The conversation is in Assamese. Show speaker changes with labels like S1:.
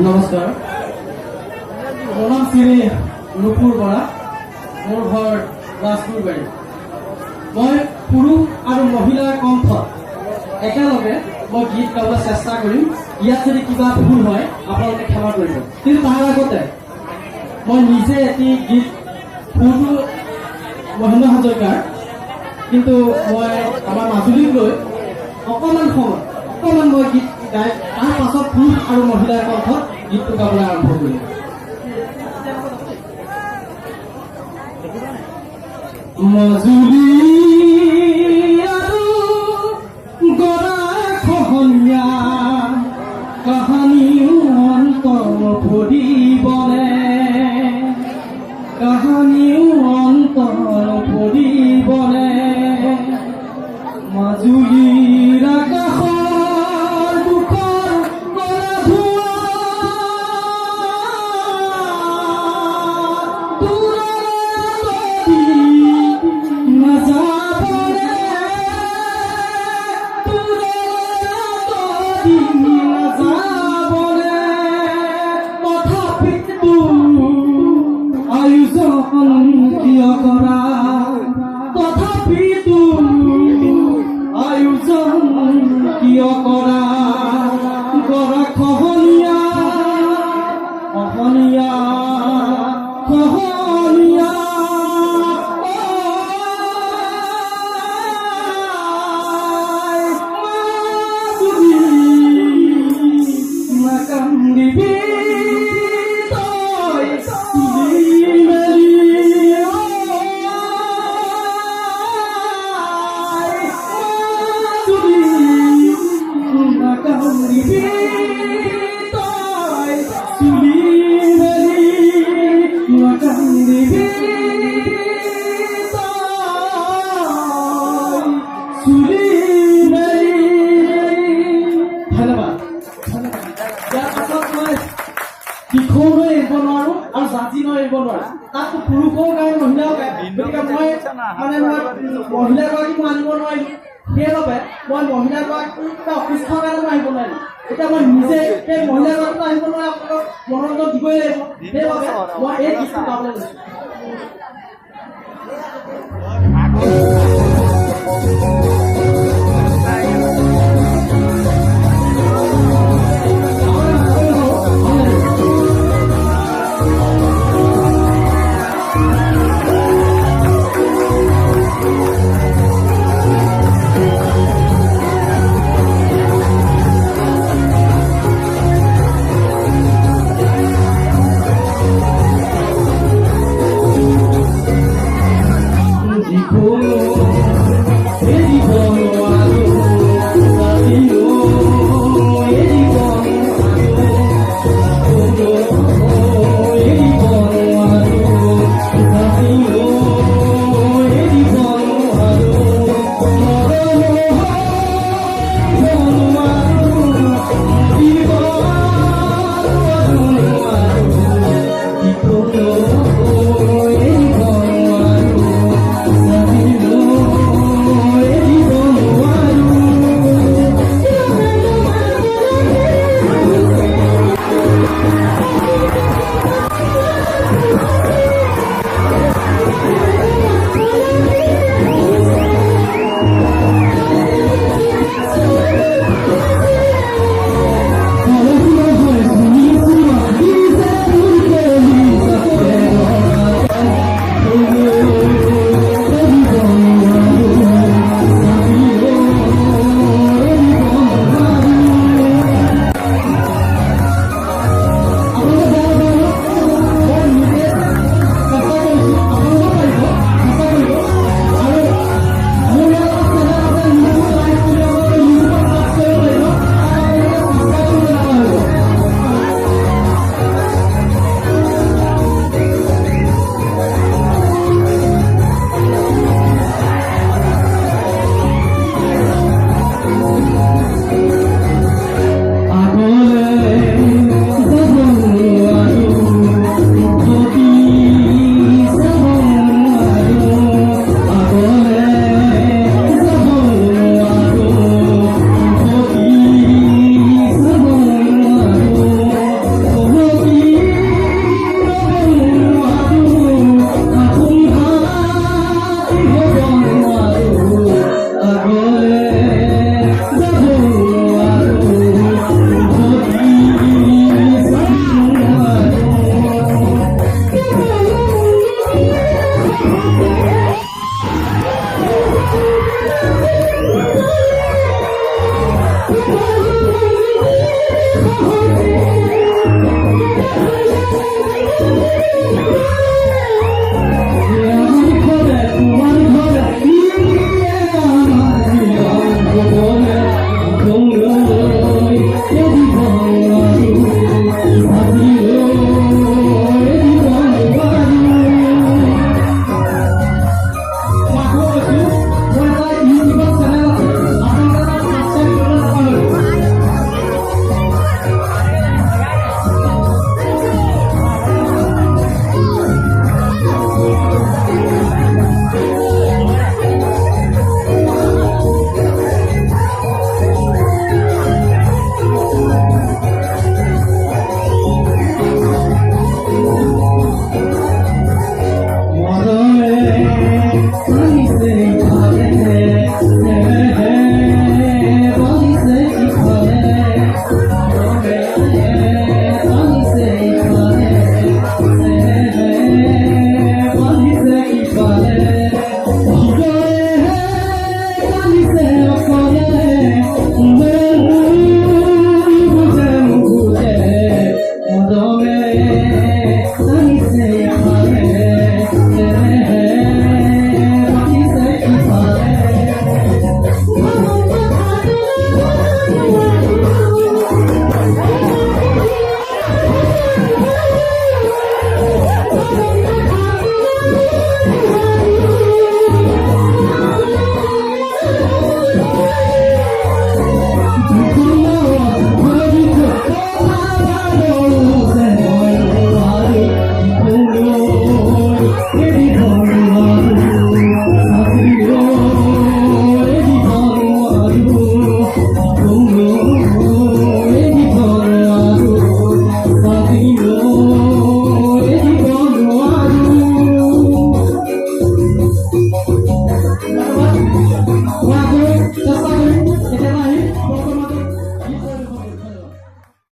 S1: নমস্কাৰ, মোৰ নাম শ্ৰী নুপুৰ বৰা, মোৰ ঘৰ ৰাজপুৰবাৰী। মই পুৰুষ আৰু মহিলাৰ কণ্ঠত একেলগে মই গীত গাবলৈ চেষ্টা কৰিম। ইয়াত যদি কিবা ভুল হয় আপোনালোকে ক্ষমা কৰিব। কিন্তু তাৰ আগতে মই নিজে এটি গীত সুৰটো মহেন্দ্ৰ হাজৰিকাৰ, কিন্তু মই আমাৰ মাজুলীক লৈ অকণমান মই গীত গাই তাৰ পাছত পুৰুষ আৰু মহিলাৰ কণ্ঠত গীতটো গাবলৈ আৰম্ভ কৰিম। মাজুলী আৰু গৰাখহনীয়া কাহানিও অন্ত পৰিবনে, কাহানিও অন্ত পৰিবনে। মাজুলীৰ আকাশৰ দুখৰ কলা ধোঁৱা দূৰলৈ নাযাবনে, দূৰলৈ নাযাবনে। তথাপিতো আয়োজন কিয় কৰা, তথাপিতো আয়োজন কিয় কৰা। গৰাখহনীয়া খহনীয়া খহনীয়া নাকান্দিবি তই তুলি মেলি নাকান্দিবি তই তুলি মেলি, নাকান্দিবি তই তুলি মেলি। ধন্যবাদ। ইয়াৰ পাছত মই কিশোৰো এৰিব নোৱাৰো আৰু জাতিনো এৰিব নোৱাৰো। তাতো পুৰুষও গায় মহিলাও গায়, গতিকে মই মহিলাগৰাকীক মানিব নোৱাৰিম। সেইবাবে মই মহিলাগৰাকীৰ অসুস্থৰ কাৰণে মই আহিব নোৱাৰিম। এতিয়া মই নিজে সেই মহিলাগৰাকীক আহিব নোৱাৰে, আপোনালোকক মনোৰঞ্জন দিবই লাগিব। সেইবাবে মই এই গীতটো গাবলৈ লৈছোঁ।